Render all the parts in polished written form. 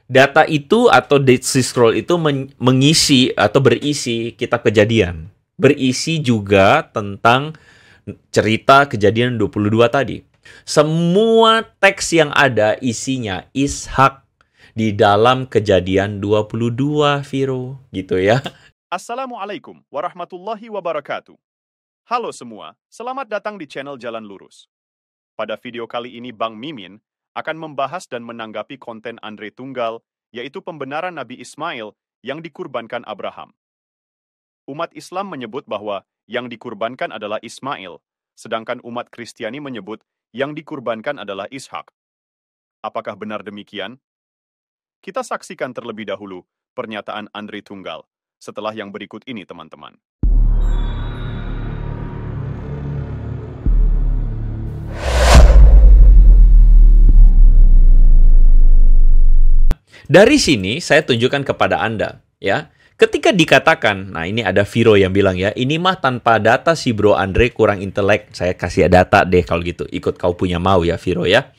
Data itu atau Dead Sea Scroll itu mengisi atau berisi kitab Kejadian. Berisi juga tentang cerita Kejadian 22 tadi. Semua teks yang ada isinya Ishak di dalam Kejadian 22, Viro, gitu ya. Assalamualaikum warahmatullahi wabarakatuh. Halo semua, selamat datang di channel Jalan Lurus. Pada video kali ini Bang Mimin akan membahas dan menanggapi konten Andre Tunggal, yaitu pembenaran Nabi Ismail yang dikurbankan Abraham. Umat Islam menyebut bahwa yang dikurbankan adalah Ismail, sedangkan umat Kristiani menyebut yang dikurbankan adalah Ishak. Apakah benar demikian? Kita saksikan terlebih dahulu pernyataan Andre Tunggal setelah yang berikut ini, teman-teman. Dari sini saya tunjukkan kepada Anda, ya. Ketika dikatakan, nah ini ada Viro yang bilang ya, ini mah tanpa data si Bro Andre kurang intelek. Saya kasih data deh kalau gitu. Ikut kau punya mau ya Viro ya.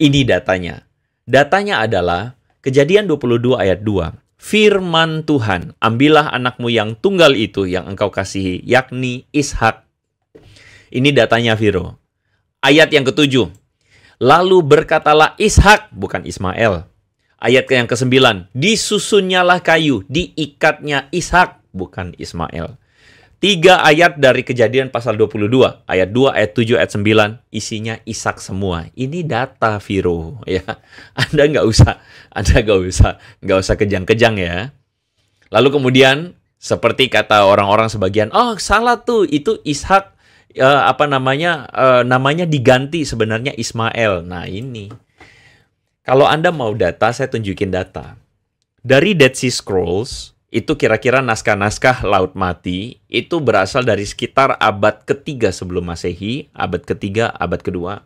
Ini datanya. Datanya adalah Kejadian 22 ayat 2. Firman Tuhan, ambillah anakmu yang tunggal itu yang engkau kasihi, yakni Ishak. Ini datanya Viro. Ayat yang ketujuh. Lalu berkatalah Ishak, bukan Ismail. Ayat yang ke-9, disusunnyalah kayu, diikatnya Ishak, bukan Ismail. 3 ayat dari Kejadian pasal 22, ayat 2, ayat 7, ayat 9, isinya Ishak semua. Ini data Viro, ya. Anda nggak usah kejang-kejang ya. Lalu kemudian, seperti kata orang-orang sebagian, oh salah tuh, itu Ishak, namanya diganti sebenarnya Ismail. Nah ini. Kalau Anda mau data, saya tunjukin data. Dari Dead Sea Scrolls, itu kira-kira naskah-naskah Laut Mati, itu berasal dari sekitar abad ketiga sebelum Masehi, abad ketiga, abad kedua.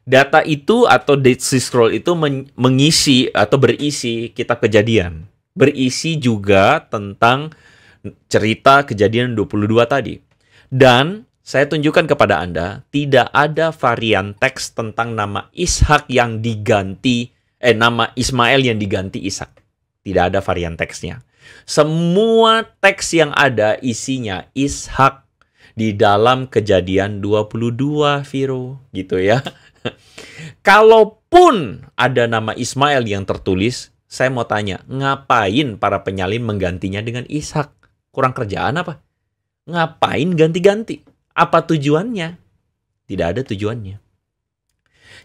Data itu atau Dead Sea Scroll itu mengisi atau berisi kitab Kejadian. Berisi juga tentang cerita Kejadian 22 tadi. Dan saya tunjukkan kepada Anda, tidak ada varian teks tentang nama Ishak yang diganti, nama Ismail yang diganti Ishak. Tidak ada varian teksnya. Semua teks yang ada isinya Ishak di dalam Kejadian 22, Viro, gitu ya. Kalaupun ada nama Ismail yang tertulis, saya mau tanya, ngapain para penyalin menggantinya dengan Ishak? Kurang kerjaan apa? Ngapain ganti-ganti? Apa tujuannya? Tidak ada tujuannya.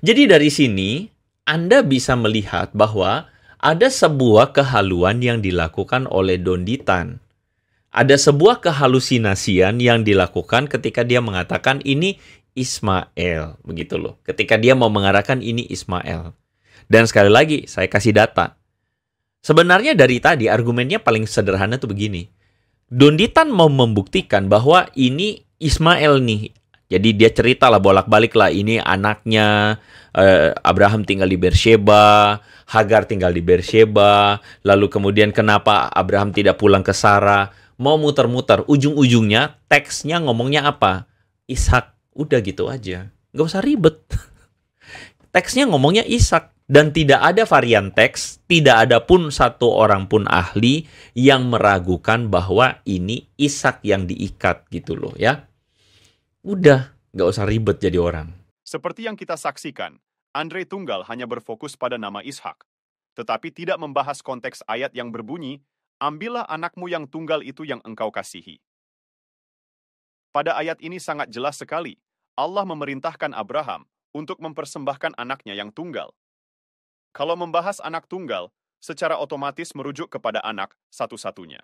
Jadi dari sini, Anda bisa melihat bahwa ada sebuah kehaluan yang dilakukan oleh Don Ditan. Ada sebuah kehalusinasian yang dilakukan ketika dia mengatakan ini Ismail. Begitu loh. Ketika dia mau mengarahkan ini Ismail. Dan sekali lagi, saya kasih data. Sebenarnya dari tadi, argumennya paling sederhana tuh begini. Don Ditan mau membuktikan bahwa ini Ismail nih. Jadi dia cerita lah bolak-balik lah ini anaknya Abraham tinggal di Beersheba, Hagar tinggal di Beersheba, lalu kemudian kenapa Abraham tidak pulang ke Sarah, mau muter-muter, ujung-ujungnya teksnya ngomongnya apa? Ishak, udah gitu aja. Nggak usah ribet. Teksnya ngomongnya Ishak. Dan tidak ada varian teks, tidak ada pun satu orang pun ahli yang meragukan bahwa ini Ishak yang diikat gitu loh ya. Udah, nggak usah ribet jadi orang. Seperti yang kita saksikan, Andre Tunggal hanya berfokus pada nama Ishak, tetapi tidak membahas konteks ayat yang berbunyi, ambillah anakmu yang tunggal itu yang engkau kasihi. Pada ayat ini sangat jelas sekali, Allah memerintahkan Abraham untuk mempersembahkan anaknya yang tunggal. Kalau membahas anak tunggal, secara otomatis merujuk kepada anak satu-satunya.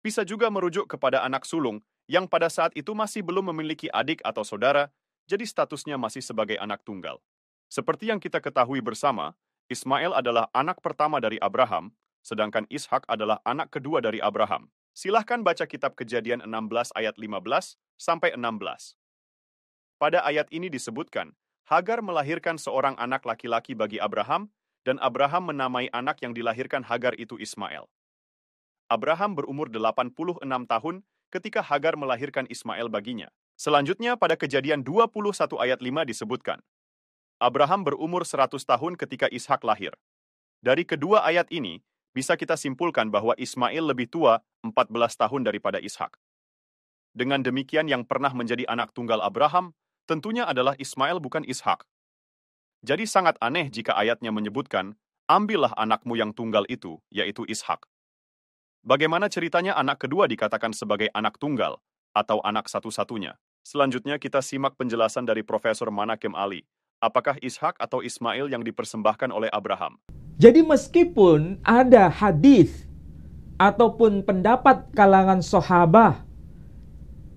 Bisa juga merujuk kepada anak sulung yang pada saat itu masih belum memiliki adik atau saudara, jadi statusnya masih sebagai anak tunggal. Seperti yang kita ketahui bersama, Ismail adalah anak pertama dari Abraham, sedangkan Ishak adalah anak kedua dari Abraham. Silahkan baca kitab Kejadian 16 ayat 15 sampai 16. Pada ayat ini disebutkan, Hagar melahirkan seorang anak laki-laki bagi Abraham, dan Abraham menamai anak yang dilahirkan Hagar itu Ismail. Abraham berumur 86 tahun ketika Hagar melahirkan Ismail baginya. Selanjutnya pada Kejadian 21 ayat 5 disebutkan, Abraham berumur 100 tahun ketika Ishak lahir. Dari kedua ayat ini, bisa kita simpulkan bahwa Ismail lebih tua 14 tahun daripada Ishak. Dengan demikian yang pernah menjadi anak tunggal Abraham, tentunya adalah Ismail bukan Ishak. Jadi sangat aneh jika ayatnya menyebutkan, ambillah anakmu yang tunggal itu, yaitu Ishak. Bagaimana ceritanya anak kedua dikatakan sebagai anak tunggal, atau anak satu-satunya? Selanjutnya kita simak penjelasan dari Profesor Manakem Ali. Apakah Ishak atau Ismail yang dipersembahkan oleh Abraham? Jadi meskipun ada hadis ataupun pendapat kalangan sahabat,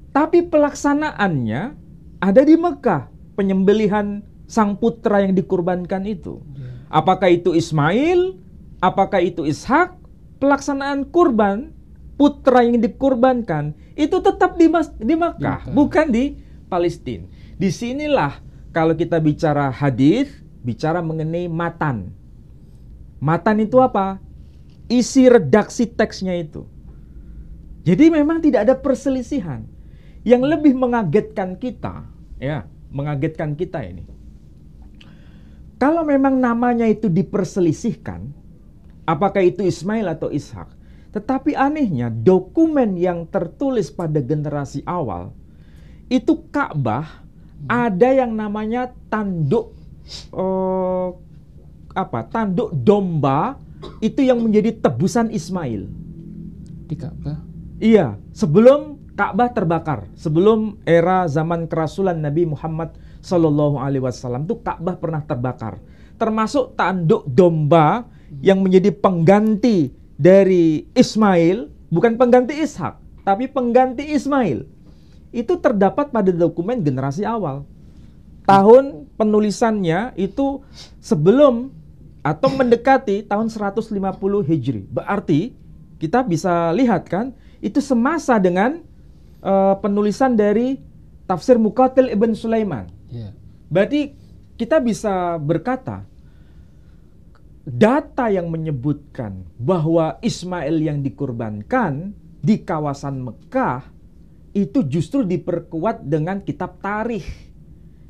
tapi pelaksanaannya ada di Mekah, penyembelihan sang putra yang dikurbankan itu. Apakah itu Ismail, apakah itu Ishak, pelaksanaan kurban putra yang dikurbankan itu tetap di Mekah, bukan di Palestina. Disinilah kalau kita bicara hadis, bicara mengenai matan. Matan itu apa? Isi redaksi teksnya itu. Jadi memang tidak ada perselisihan. Yang lebih mengagetkan kita, mengagetkan kita ini. Kalau memang namanya itu diperselisihkan, apakah itu Ismail atau Ishak? Tetapi anehnya dokumen yang tertulis pada generasi awal itu Ka'bah ada yang namanya tanduk tanduk domba itu yang menjadi tebusan Ismail di Ka'bah. Iya, sebelum Ka'bah terbakar, sebelum era zaman kerasulan Nabi Muhammad Sallallahu Alaihi Wasallam itu Ka'bah pernah terbakar. Termasuk tanduk domba yang menjadi pengganti dari Ismail, bukan pengganti Ishak, tapi pengganti Ismail. Itu terdapat pada dokumen generasi awal. Tahun penulisannya itu sebelum atau mendekati tahun 150 Hijri. Berarti kita bisa lihat kan, itu semasa dengan penulisan dari tafsir Muqatil Ibn Sulaiman. Berarti kita bisa berkata, data yang menyebutkan bahwa Ismail yang dikurbankan di kawasan Mekah itu justru diperkuat dengan kitab tarikh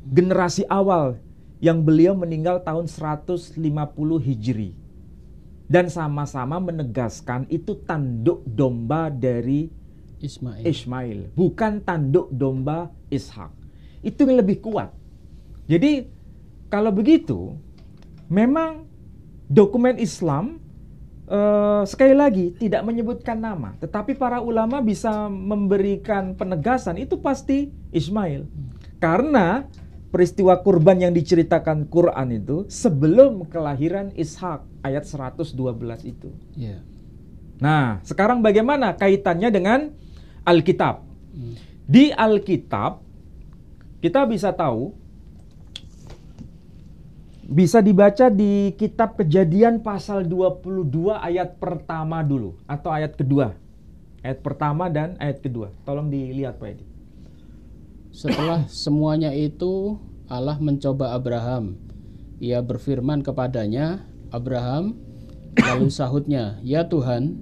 generasi awal yang beliau meninggal tahun 150 Hijri. Dan sama-sama menegaskan itu tanduk domba dari Ismail, bukan tanduk domba Ishak. Itu yang lebih kuat. Jadi kalau begitu, memang dokumen Islam sekali lagi tidak menyebutkan nama, tetapi para ulama bisa memberikan penegasan itu pasti Ismail. Karena peristiwa kurban yang diceritakan Quran itu sebelum kelahiran Ishak, ayat 112 itu. Nah, sekarang bagaimana kaitannya dengan Alkitab? Di Alkitab kita bisa tahu, bisa dibaca di kitab Kejadian pasal 22 ayat pertama dulu, atau ayat kedua. Ayat pertama dan ayat kedua. Tolong dilihat Pak Edi. Setelah semuanya itu, Allah mencoba Abraham. Ia berfirman kepadanya, Abraham, lalu sahutnya, ya Tuhan,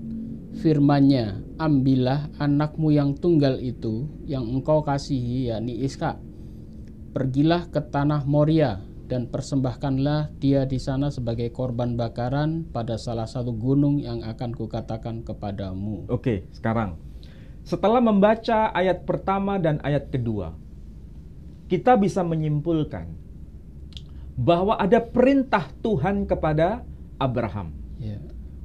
firman-Nya, ambillah anakmu yang tunggal itu, yang engkau kasihi, yakni Ishak. Pergilah ke tanah Moria, dan persembahkanlah dia di sana sebagai korban bakaran pada salah satu gunung yang akan kukatakan kepadamu. Oke, sekarang setelah membaca ayat pertama dan ayat kedua, kita bisa menyimpulkan bahwa ada perintah Tuhan kepada Abraham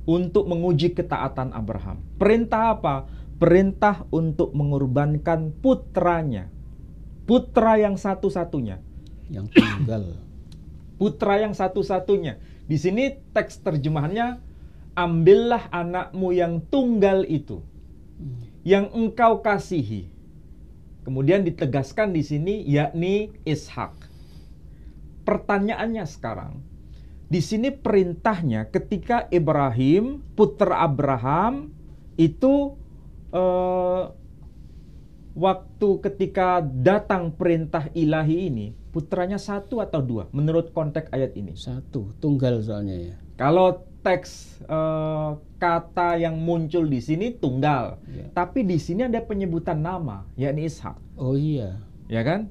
untuk menguji ketaatan Abraham. Perintah apa? Perintah untuk mengorbankan putranya, putra yang satu-satunya, yang tunggal. Putra yang satu-satunya. Di sini teks terjemahannya, ambillah anakmu yang tunggal itu, yang engkau kasihi. Kemudian ditegaskan di sini, yakni Ishak. Pertanyaannya sekarang, di sini perintahnya ketika Ibrahim, putra Abraham, itu waktu ketika datang perintah ilahi ini, putranya satu atau dua menurut konteks ayat ini? Satu, tunggal soalnya ya. Kalau teks kata yang muncul di sini tunggal, tapi di sini ada penyebutan nama, yakni Ishak. Oh iya. Ya kan?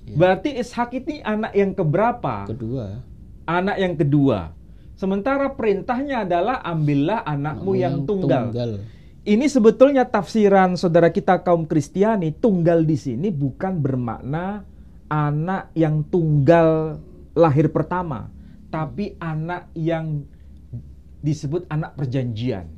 Berarti Ishak ini anak yang keberapa? Kedua. Anak yang kedua. Sementara perintahnya adalah ambillah anakmu yang tunggal. tunggal. Ini sebetulnya tafsiran saudara kita kaum Kristiani, tunggal di sini bukan bermakna anak yang tunggal lahir pertama, tapi anak yang disebut anak perjanjian.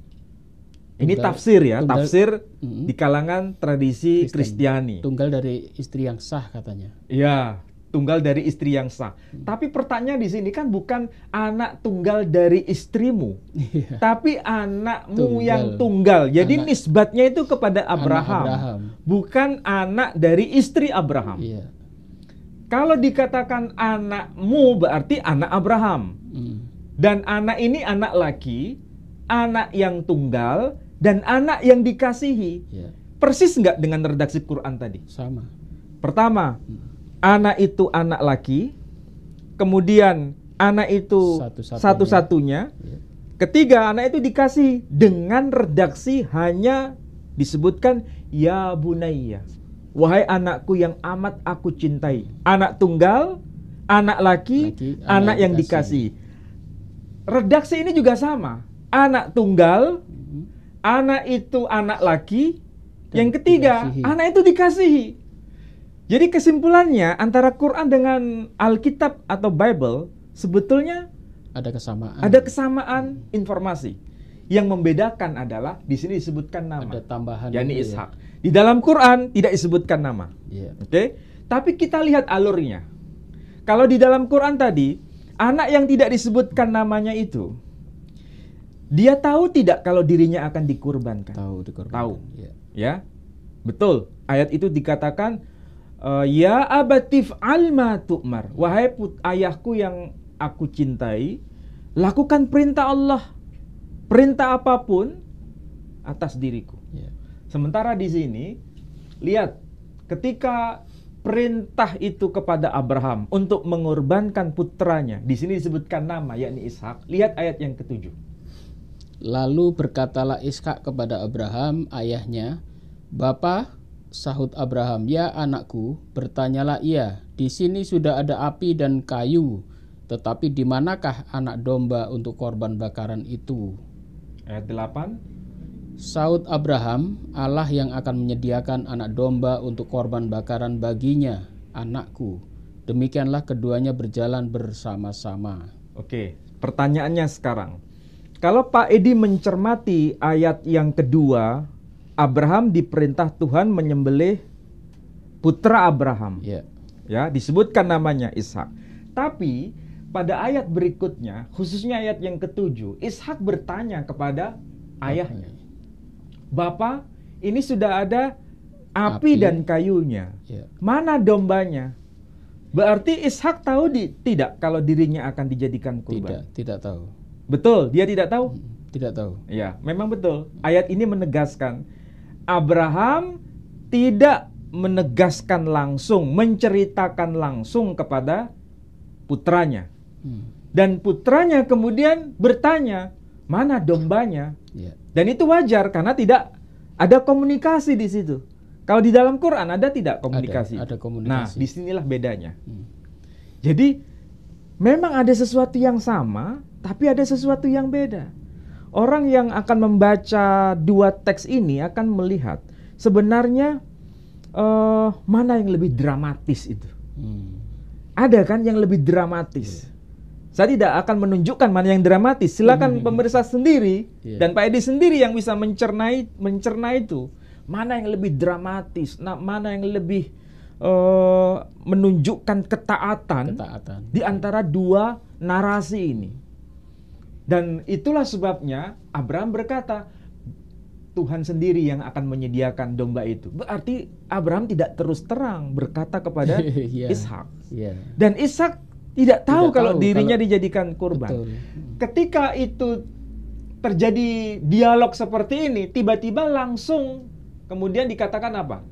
Ini Tunggal- tafsir ya, tunggal- tafsir Mm-mm. di kalangan tradisi Kristiani. Tunggal dari istri yang sah katanya. Ya, tunggal dari istri yang sah. Tapi pertanyaan di sini kan bukan anak tunggal dari istrimu, Iya. tapi anakmu Tunggal. yang tunggal. Jadi Anak- nisbatnya itu kepada Anak Abraham, Abraham. bukan anak dari istri Abraham. Iya. Kalau dikatakan anakmu berarti anak Abraham. Mm. Dan anak ini anak laki, anak yang tunggal, dan anak yang dikasihi. Iya. Persis nggak dengan redaksi Quran tadi? Sama. Pertama, anak itu anak laki, kemudian anak itu Satu-satunya. satu-satunya, Iya. ketiga anak itu dikasih dengan redaksi hanya disebutkan ya bunayya, wahai anakku yang amat aku cintai. Anak tunggal, anak laki, Laki, anak yang dikasih. Redaksi ini juga sama, anak tunggal, Mm. anak itu anak laki, Dan yang ketiga dikasihi. anak itu dikasihi. Jadi kesimpulannya antara Quran dengan Alkitab atau Bible sebetulnya Ada kesamaan. ada kesamaan informasi. Yang membedakan adalah di sini disebutkan nama, Ada tambahan. yakni itu ya. Ishak. Di dalam Quran tidak disebutkan nama. Iya. Oke? Tapi kita lihat alurnya. Kalau di dalam Quran tadi, anak yang tidak disebutkan namanya itu, dia tahu tidak kalau dirinya akan dikurbankan? Tahu dikorbankan. Tahu. Iya. Ya, betul. Ayat itu dikatakan, ya abatif alma tu'mar. Wahai ayahku yang aku cintai, lakukan perintah Allah, perintah apapun atas diriku. Iya. Sementara di sini, lihat, ketika perintah itu kepada Abraham untuk mengorbankan putranya, di sini disebutkan nama, yakni Ishak. Lihat ayat yang ke-7. Lalu berkatalah Ishak kepada Abraham ayahnya, "Bapa," sahut Abraham, "Ya anakku, bertanyalah ia, di sini sudah ada api dan kayu, tetapi di manakah anak domba untuk korban bakaran itu?" Ayat 8. Sahut Abraham, "Allah yang akan menyediakan anak domba untuk korban bakaran baginya, anakku." Demikianlah keduanya berjalan bersama-sama. Oke, pertanyaannya sekarang. Kalau Pak Edi mencermati ayat yang kedua, Abraham diperintah Tuhan menyembelih putra Abraham. Ya, Ya, disebutkan namanya Ishak. Tapi pada ayat berikutnya, khususnya ayat yang ke-7, Ishak bertanya kepada ayahnya, "Bapak, ini sudah ada api Api. dan kayunya. ya, Mana dombanya?" Berarti Ishak tahu tidak kalau dirinya akan dijadikan kurban? tidak tahu. Betul, dia tidak tahu. Tidak tahu. Ya, memang betul. Ayat ini menegaskan Abraham tidak menegaskan langsung, menceritakan langsung kepada putranya. Hmm, Dan putranya kemudian bertanya, "Mana dombanya?" ya. Dan itu wajar karena tidak ada komunikasi di situ. Kalau di dalam Quran ada tidak komunikasi? Ada komunikasi. Nah, disinilah bedanya. Hmm. Jadi memang ada sesuatu yang sama, tapi ada sesuatu yang beda. Orang yang akan membaca dua teks ini akan melihat sebenarnya mana yang lebih dramatis itu. Hmm. Ada kan yang lebih dramatis. Saya tidak akan menunjukkan mana yang dramatis. Silakan pemirsa sendiri Iya. dan Pak Edi sendiri yang bisa mencerna itu. Mana yang lebih dramatis, mana yang lebih menunjukkan ketaatan di antara dua narasi ini. Dan itulah sebabnya Abraham berkata, Tuhan sendiri yang akan menyediakan domba itu. Berarti Abraham tidak terus terang berkata kepada Iya. Ishak. Iya. Dan Ishak tidak tahu Tidak kalau tahu dirinya kalau- dijadikan kurban. Betul. Ketika itu terjadi dialog seperti ini, tiba-tiba langsung kemudian dikatakan apa?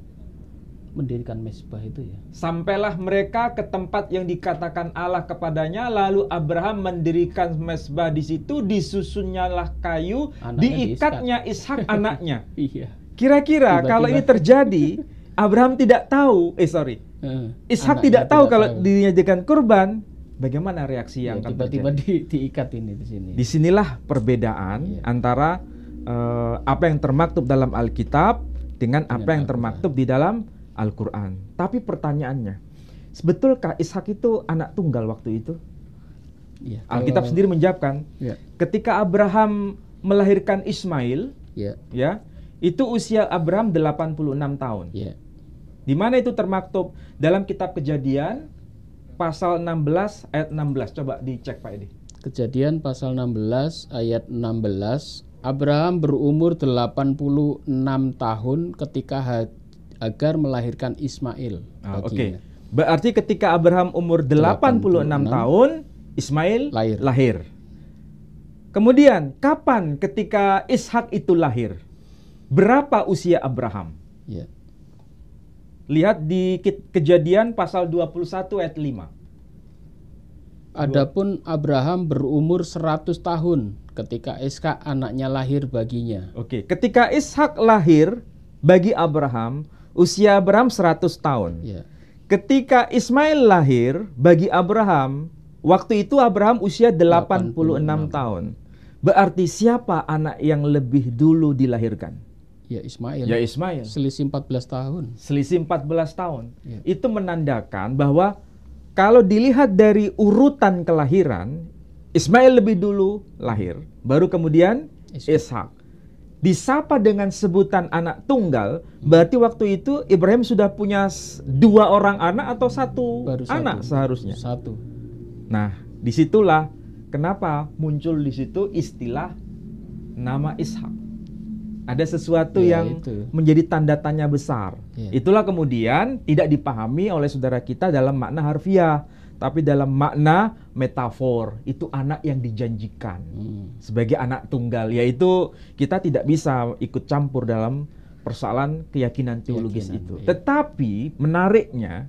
Mendirikan mezbah itu ya. Sampailah mereka ke tempat yang dikatakan Allah kepadanya, lalu Abraham mendirikan mezbah di situ, disusunnyalah kayu, Anaknya diikatnya Ishak anaknya. Iya. Kira-kira Tiba-tiba. kalau ini terjadi, Abraham tidak tahu, Ishak Anaknya tidak tahu kalau dirinya dijadikan kurban, Bagaimana reaksi Ya, yang akan tiba-tiba terjadi? diikat ini di sini. Disinilah perbedaan Iya. antara apa yang termaktub dalam Alkitab dengan apa yang Al-Quran. termaktub di dalam Al-Quran. Tapi pertanyaannya, sebetulkah Ishak itu anak tunggal waktu itu? Ya, Alkitab sendiri menjawabkan, Ya, ketika Abraham melahirkan Ismail, ya, ya, itu usia Abraham 86 tahun. ya. Di mana itu termaktub dalam kitab Kejadian pasal 16 ayat 16. Coba dicek Pak Edi. Kejadian pasal 16 ayat 16. Abraham berumur 86 tahun ketika Hagar melahirkan Ismail Oke. baginya. Berarti ketika Abraham umur 86 tahun, Ismail lahir. Kemudian kapan ketika Ishak itu lahir? Berapa usia Abraham? Ya. Lihat di Kejadian pasal 21 ayat 5. Adapun Abraham berumur 100 tahun ketika Ishak anaknya lahir baginya. Oke, ketika Ishak lahir bagi Abraham, usia Abraham 100 tahun. Ya. Ketika Ismail lahir bagi Abraham, waktu itu Abraham usia 86 tahun. Berarti siapa anak yang lebih dulu dilahirkan? Ya, Ismail. Ya Ismail. Selisih 14 tahun. Selisih 14 tahun. Ya. Itu menandakan bahwa kalau dilihat dari urutan kelahiran, Ismail lebih dulu lahir, baru kemudian Ishak. Disapa dengan sebutan anak tunggal, berarti waktu itu Ibrahim sudah punya 2 orang anak atau satu Baru anak satu. seharusnya. Satu. Nah, disitulah kenapa muncul di situ istilah nama Ishak. Ada sesuatu Ya, yang itu. menjadi tanda tanya besar. Ya. Itulah kemudian tidak dipahami oleh saudara kita dalam makna harfiah, tapi dalam makna metafor. Itu anak yang dijanjikan sebagai anak tunggal, yaitu kita tidak bisa ikut campur dalam persoalan keyakinan teologis itu. Ya. Tetapi menariknya,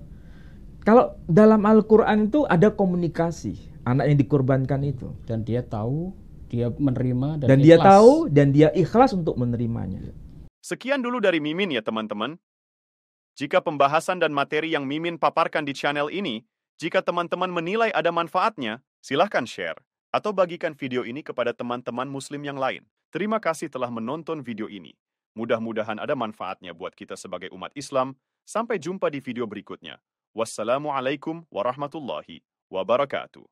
kalau dalam Al-Quran itu ada komunikasi anak yang dikorbankan itu. Dan dia tahu, dia menerima Dan dia ikhlas. tahu dan dia ikhlas untuk menerimanya. Sekian dulu dari Mimin ya teman-teman. Jika pembahasan dan materi yang Mimin paparkan di channel ini, jika teman-teman menilai ada manfaatnya, silahkan share atau bagikan video ini kepada teman-teman muslim yang lain. Terima kasih telah menonton video ini. Mudah-mudahan ada manfaatnya buat kita sebagai umat Islam. Sampai jumpa di video berikutnya. Wassalamualaikum warahmatullahi wabarakatuh.